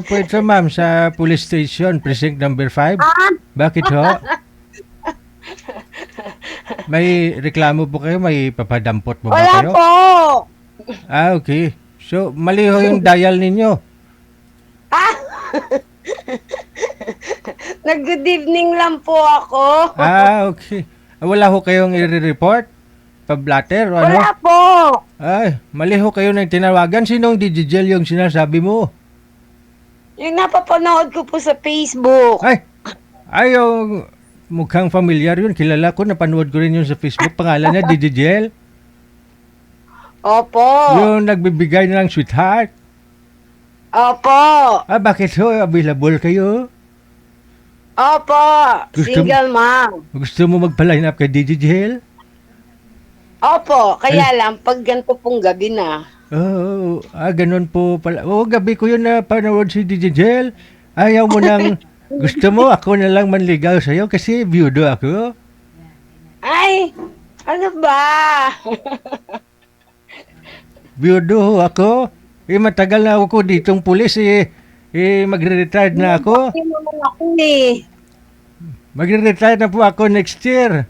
po ito, ma'am, sa police station, precinct number 5. Ah, Bakit ho? May reklamo po kayo? May papadampot po ba wala kayo? po. Okay. So, mali ho yung dial ninyo. Ah, nag-good evening lang po ako. Okay. Wala ho kayong i-report? Pa-blatter o ano? Wala po. Ay, mali ho kayo ng tinawagan. Sinong Digigel yung sinasabi mo? Yung napapanood ko po sa Facebook. Ay, yung mukhang familiar yun. Kilala ko, napanood ko rin yun sa Facebook. Pangalan niya, Digigel. Opo. Yung nagbibigay ng sweetheart. Opo. Bakit ho? Available kayo? Opo. Gusto Single mom. Gusto mo magpa-line up kay Digigel? Opo. Kaya lang, pag ganito pong gabi na. Oo, ganun po pala. Oo, gabi ko yun na panood si Digigel. Ayaw mo nang, gusto mo ako na lang manligaw sa'yo kasi byudo ako. Ay, ano ba? Byudo ho ako. Matagal na ako ditong pulis magre-retire na ako. Hindi naman ako eh. Magre-retire na po ako next year.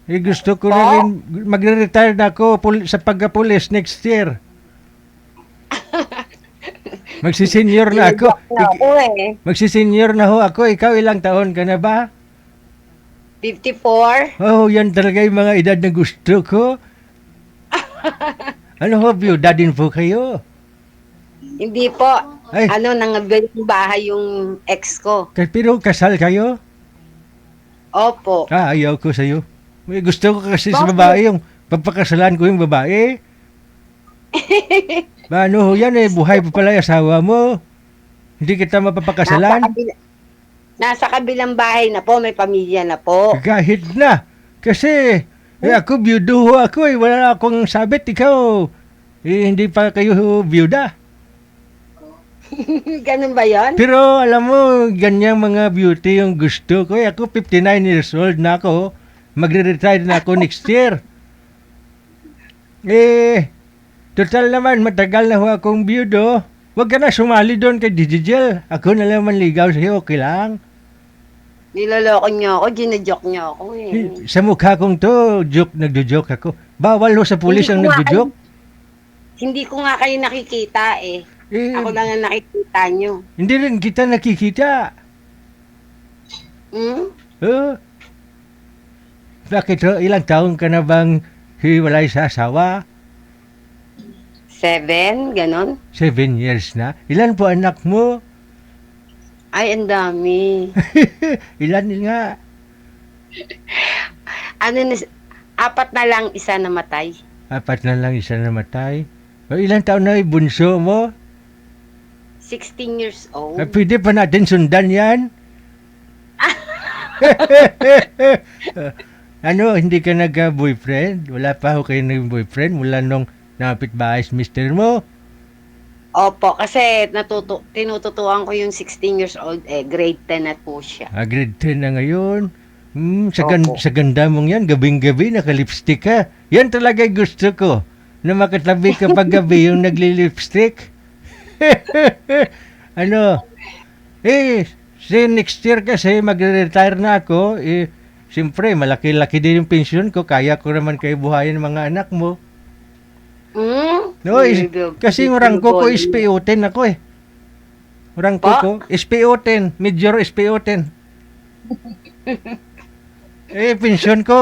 Gusto ko na rin, magre-retire na ako sa pagka-pulis next year. Magsisenior na ako. Magsisenior na ho ako. Ikaw ilang taon ka na ba? 54. Oh, yan talaga yung mga edad na gusto ko. Ano ho, byuda din po kayo? Hindi po. Ay. Nangagal yung bahay yung ex ko. Pero kasal kayo? Opo. Ayaw ko sa'yo. Gusto ko kasi sa Bakit? babae yung pagpakasalan ko yung babae. Ano ho yan buhay pa pala yung asawa mo. Hindi kita mapapakasalan. Nasa kabilang bahay na po, may pamilya na po. Kahit na. Kasi ako byudo ho ako wala akong sabit. Ikaw, hindi pa kayo byuda. Ganun ba yon? Pero alam mo, ganyang mga beauty yung gusto ko. Ako 59 years old na ako. Magre-retire na ako next year. Total naman, matagal na ho akong byudo. Huwag ka na sumali doon kay Digigel. Ako na lang manligaw sa'yo, okay lang. Niloloko niyo ako, ginajoke niyo ako eh. Sa mukha kong to, nagjo-joke ako. Bawal ho sa pulis ang nagjo-joke. Hindi ko nga kayo nakikita eh. Ako lang ang nakikita niyo. Hindi rin kita nakikita. Hmm? Bakit ho? Ilang taon ka na bang hiwalay sa asawa? 7, ganon. 7 years na. Ilan po anak mo? Ay, ang dami. Ilan nga? 4 na lang, isa namatay. 4 na lang, isa namatay. Ilang taon na yung bunso mo? 16 years old. Pwede pa natin sundan yan? Hindi ka nag-boyfriend? Wala pa ako kayo nag-boyfriend mula nung napit bahay si mister mo? Opo, kasi tinututuan ko yung 16 years old grade 10 na po siya. Grade 10 na ngayon. Opo. Sa ganda mong yan, gabing-gabi, naka-lipstick ka. Yan talaga gusto ko. Na makatabi ka pag gabi yung nagli-lipstick. Next year kasi magre-retire na ako. Siyempre, malaki-laki din yung pensyon ko. Kaya ko naman kayo buhayin ng mga anak mo. Kasi yung rangko ko SPO10 ako eh. Rangko ko SPO10, Major SPO10. Pensyon ko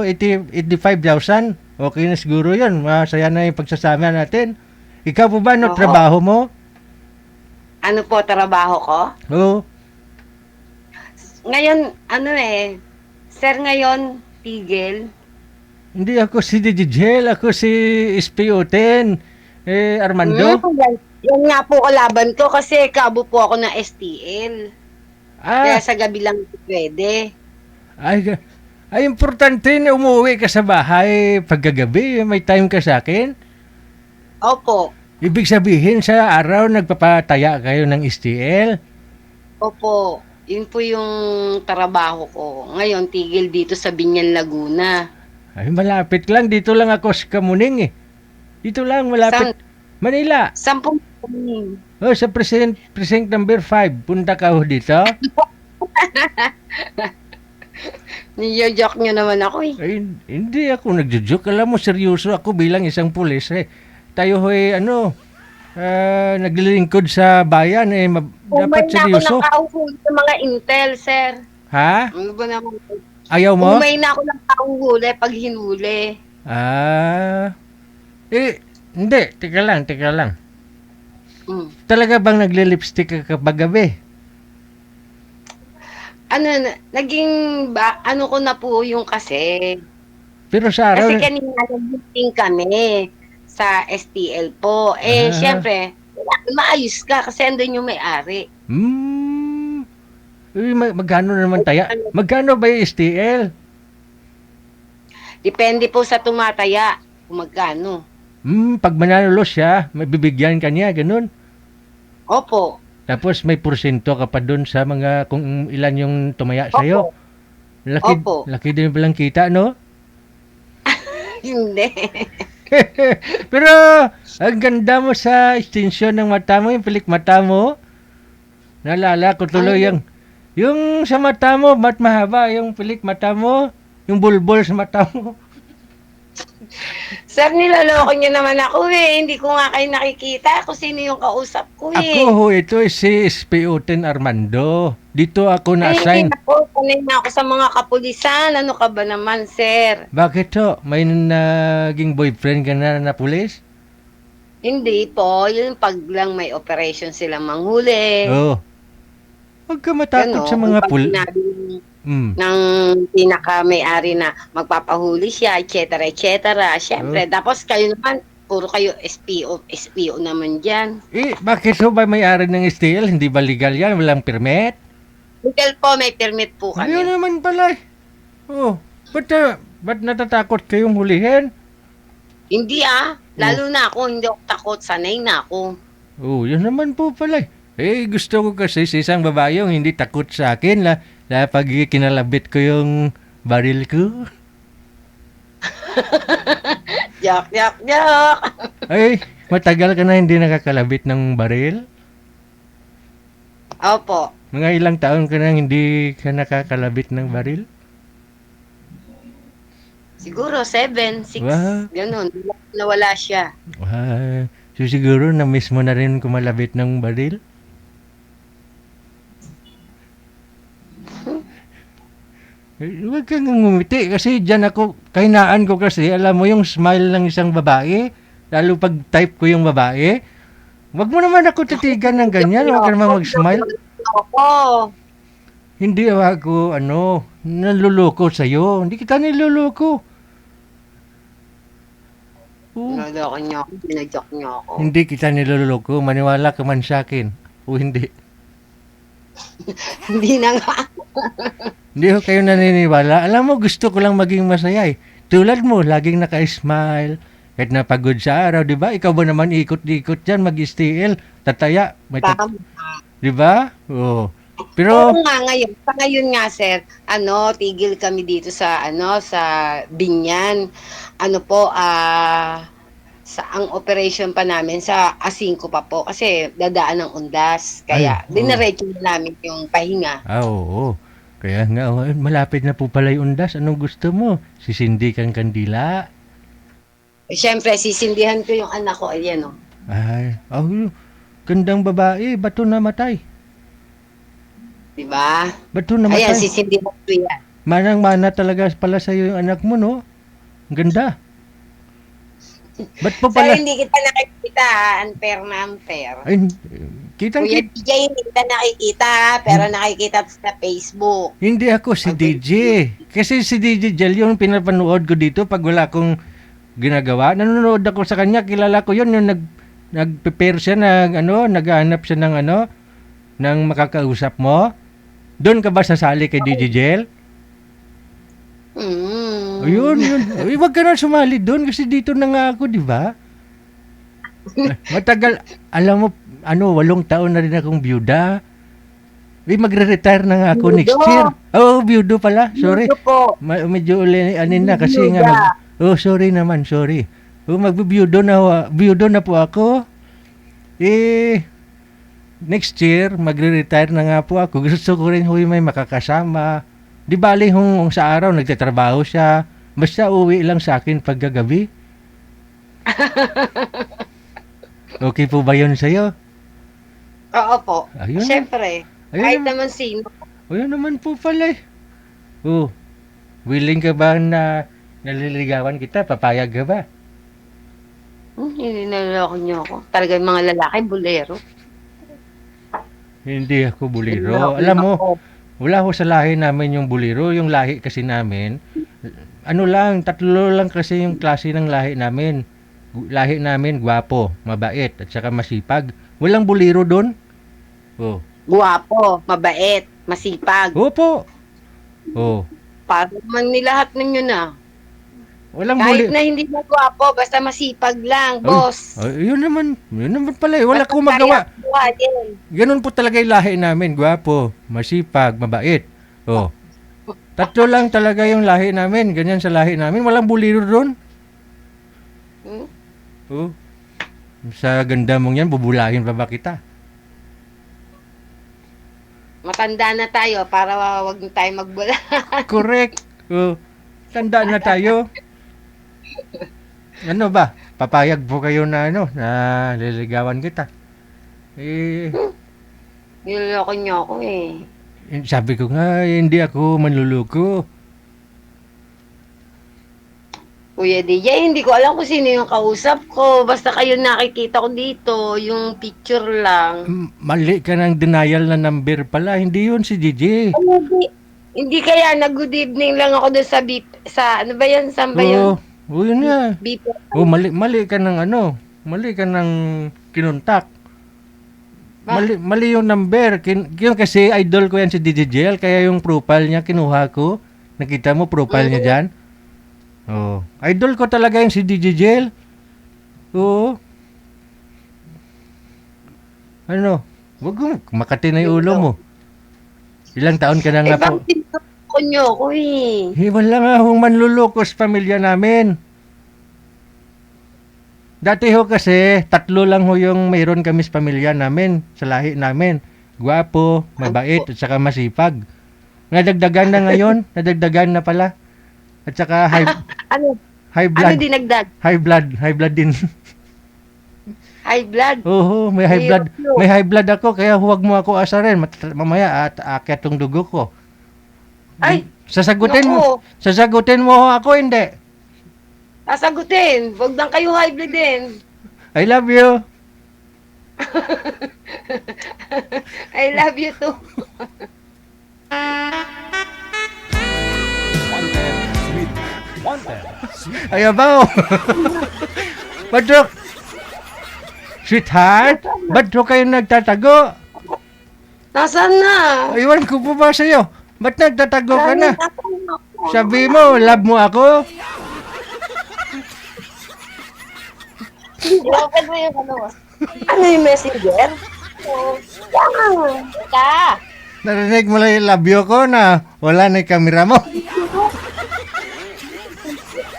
85,000. Okay na siguro yun. Masaya na yung pagsasama natin. Ikaw po ba, trabaho mo? Ano po, trabaho ko? Oo. Ngayon, sir ngayon, tigil. Hindi ako si Digigel, ako si SPO10. Armando. Yan nga po kalaban ko kasi kabo po ako ng STL. Kaya sa gabi lang pwede. Ay, importante na umuwi ka sa bahay pagkagabi. May time ka sa akin. Opo. Ibig sabihin sa araw nagpapataya kayo ng STL? Opo. Yun po yung trabaho ko. Ngayon, tigil dito sa Binyan, Laguna. Ay, malapit lang. Dito lang ako sa Kamuning eh. Dito lang, malapit. Manila. 10 minuto. Oh, sa precinct number 5, punta ka ho dito. Niyo-joke nyo naman ako eh. Ay, hindi ako nagjo-joke. Alam mo, seryoso ako bilang isang pulis eh. Tayo ho'y naglilingkod sa bayan eh. Dapat Umay na ako seryoso. nakauhuli sa mga intel, sir. Ha? Ano ba naman? Ayaw mo? Umay na ako nakauhuli pag hinuli. Hindi. Teka lang. Mm. Talaga bang nagle-lipstick ka kapag gabi? Naging ano ko na po yung kasi. Pero sa araw... Kasi kanina nag-meeting kami sa STL po. Eh, syempre, maayos ka kasi andun yung may-ari. Magkano naman taya? Magkano ba yung STL? Depende po sa tumataya kung magkano. Pag mananalo siya, may bibigyan ka niya, ganun. Opo. Tapos may porsyento ka pa doon sa mga kung ilan yung tumaya sa'yo. Opo. Laki din palang kita, no? Hindi. Pero, ang ganda mo sa extension ng mata mo, yung pilik mata mo. Naalala ko tuloy yung sa mata mo, mahaba, yung pilik mata mo, yung bulbol sa mata mo. Sir, niloloko niyo naman ako eh. Hindi ko nga kayo nakikita kung sino yung kausap ko eh. Ako ito si SPO10 Armando. Dito ako na-assign. Ay, ako, sanay na ako sa mga kapulisan. Ano ka ba naman, sir? Bakit to? May naging boyfriend ka na pulis? Hindi po. Yun pag lang may operation silang manghuli. Oo. Huwag ka matakot sa mga pulis. Ng pinaka-may-ari na magpapahuli siya, etc. Siyempre, tapos kayo naman, puro kayo SPO naman dyan. Bakit so ba may-ari ng STL? Hindi ba legal yan? Walang permit? Legal po, may permit po kami. Ayun naman pala. Ba't natatakot kayong hulihin? Hindi lalo na ako, hindi ako takot, sanay na ako. Yun naman po pala. Gusto ko kasi sa isang babae yung hindi takot sa akin pag kinalabit ko yung baril ko. Joke. Matagal ka na hindi nakakalabit ng baril? Opo. Mga ilang taon ka na hindi ka nakakalabit ng baril? Siguro 7, 6, ganun. Nawala siya. So siguro na-miss mo na rin kumalabit ng baril? Huwag kang ngumiti kasi dyan ako, kahinaan ko kasi, alam mo yung smile ng isang babae, lalo pag type ko yung babae, wag mo naman ako titigan ng ganyan, wag ka naman mag-smile. Hindi ako, naluloko sa'yo, hindi kita niluloko. Naluloko niyo ako, pinajoke niyo ako. Hindi kita niluloko, maniwala ka man sa akin, o hindi. Hindi na nga. Hindi ko kayo naniniwala. Alam mo, gusto ko lang maging masaya eh. Tulad mo, laging naka-smile. Kahit napagod sa araw, di ba? Ikaw ba naman ikot-ikot dyan, mag-STL, tataya. Di ba? Oo. Pero... Oo nga ngayon. Sa ngayon nga, sir, tigil kami dito sa Binyan. Ang operation pa namin sa A5 pa po kasi dadaan ng undas. Kaya diniretso namin yung pahinga. Oo. Kaya nga, malapit na po pala yung undas. Anong gusto mo? Sisindi kang kandila? Siyempre, sisindihan ko yung anak ko. Ayan o. Gandang babae. Bato namatay. Diba? Bato namatay. Ayan, sisindihan ko yan. Manang-mana talaga pala sa'yo yung anak mo, no? Ang ganda. Ba't po pala? So, hindi kita nakikita, unfair na unfair. Ay, Kuya DJ, hindi kita nakikita, pero nakikita sa Facebook. Hindi ako si DJ. Kasi si DJ Jel, yung pinapanood ko dito pag wala akong ginagawa. Nanonood ako sa kanya, kilala ko yun, yung nag-prepare siya, naghahanap siya ng makakausap mo. Doon ka ba sasali kay DJ Jel? Ayun. Huwag ka na sumali doon kasi dito na nga ako, di ba? Matagal, alam mo, 8 taon na rin akong byuda. Magre-retire na nga ako next year. Byudo pala, sorry. Medyo anin na kasi nga sorry naman, sorry. Magbibyudo na po ako. next year, magre-retire na nga po ako. Gusto ko rin huy may makakasama. Di bali kung sa araw nagtatrabaho siya. Basta uwi lang sa akin pagkagabi. Okay po ba yun sa'yo? Oo po. Ayun. Siyempre. Ayun Kahit naman. naman sino. O yun naman po pala eh. Oh, willing ka ba na naliligawan kita? Papayag ka ba? Nilaloko niyo ako. Talaga yung mga lalaki, bulero. Hindi ako buliro. Niloloko Alam mo, ako. wala ko sa lahi namin yung buliro. Yung lahi kasi namin, ano lang, tatlo lang kasi yung klase ng lahi namin. Lahi namin, gwapo, mabait, at saka masipag. Walang buliro doon. Oh. Guwapo, mabait, masipag. Opo. Oh. Para naman nilahat ninyo na. Walang Kahit buliro. na hindi na guwapo, basta masipag lang, boss. Yun naman pala eh. Wala akong magawa. Ganun po talaga yung lahi namin. Gwapo, masipag, mabait. Oh. Tatlo lang talaga yung lahi namin. Ganyan sa lahi namin. Walang buliro doon. Hmm? Oh. Sa ganda mong yan, bubulahin pa ba kita? Matanda na tayo para wag na tayo magbula. Correct. Oh. Tanda na tayo. Ano ba? Papayag po kayo na na liligawan kita. Eh, Niloloko niyo ako eh. sabi ko nga, hindi ako manluloko. Kuya DJ, hindi ko alam kung sino yung kausap ko. Basta kayo nakikita ko dito, yung picture lang. Mali ka ng denial na number pala. Hindi yun si DJ. Hindi kaya nag-good evening lang ako doon sa ano ba yan? Saan ba yun? Oo, yun nga. Beep. Oh, mali ka ng mali ka ng kinontak. Mali yung number. Yun kasi idol ko yan si DJ Jel, kaya yung profile niya kinuha ko. Nakita mo profile niya dyan? Oh, idol ko talaga yung si DJ Jel. Oo. Ano? Wag mo makati na yung ulo mo. Ilang taon ka na nga po? Bakit ko nyo ako eh? Wala nga akong manluloko sa pamilya namin. Dati ho kasi, tatlo lang ho yung mayroon kami sa pamilya namin, sa lahi namin. Gwapo, mabait, at saka masipag. Nadagdagan na ngayon, nadagdagan na pala. At saka high blood. Ano dinagdag? High blood din. High blood? Oo, may high blood. May high blood ako, kaya huwag mo ako asarin. Mamaya at aakyat tong dugo ko. Ay, Sasagutin naku. mo. Sasagutin mo ako, hindi. Sasagutin. Huwag lang kayo high blood din. I love you. I love you too. Ayaw ba? Ba't sweetheart? Ba't kayo nagtatago? Nasaan na? Aywan ko po ba sa'yo? Ba't nagtatago ka na? Sabi mo, love mo ako? Open mo yung ano. Ano yung messenger? Ka. Narinig mo lang yung love you ko na wala na yung kamera mo.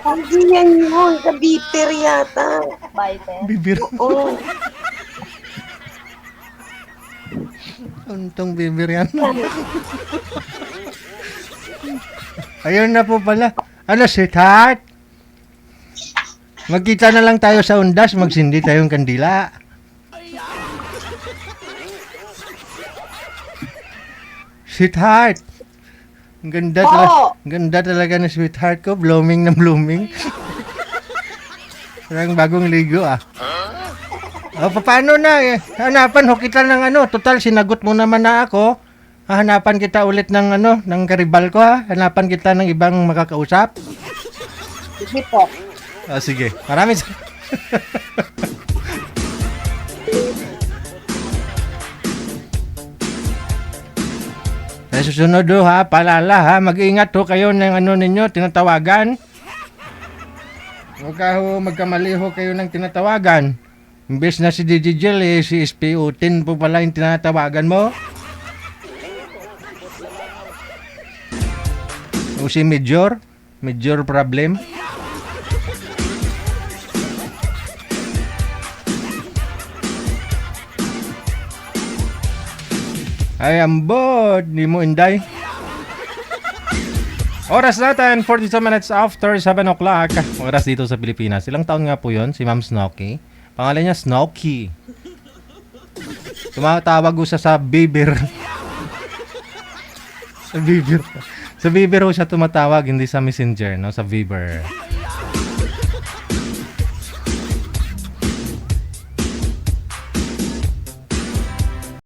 Hindi yan yun. Sa beeper yata. Viper? Bibir. Oo. Untong bibir yan. Ayun na po pala. Ano, sweetheart? Magkita na lang tayo sa undas, magsindi tayong kandila. Sweetheart. Ang ganda, ganda talaga ng sweetheart ko. Blooming na blooming. Parang bagong ligo ah. O, paano na eh? Hanapan ho kita ng total sinagot mo naman na ako. Hahanapan kita ulit ng ng karibal ko ha. Hanapan kita ng ibang makakausap. Sige po. Sige. Maraming Sa susunod ho ha, paalala ha, mag-iingat ho kayo ng ninyo, tinatawagan. Huwag ka ho, magkamali ho kayo ng tinatawagan. Imbes na si DJ Jel si SPO10 po pala yung tinatawagan mo. O si Major problem. Ay, ambot. Di mo inday. Oras natin, 42 minutes after 7 o'clock. Oras dito sa Pilipinas. Ilang taon nga po yon si Ma'am Snooki? Pangalan niya Snooki. Tumatawag ko siya sa Bieber. Sa Bieber. Sa Bieber ho siya tumatawag, hindi sa Messenger, no? Sa Bieber.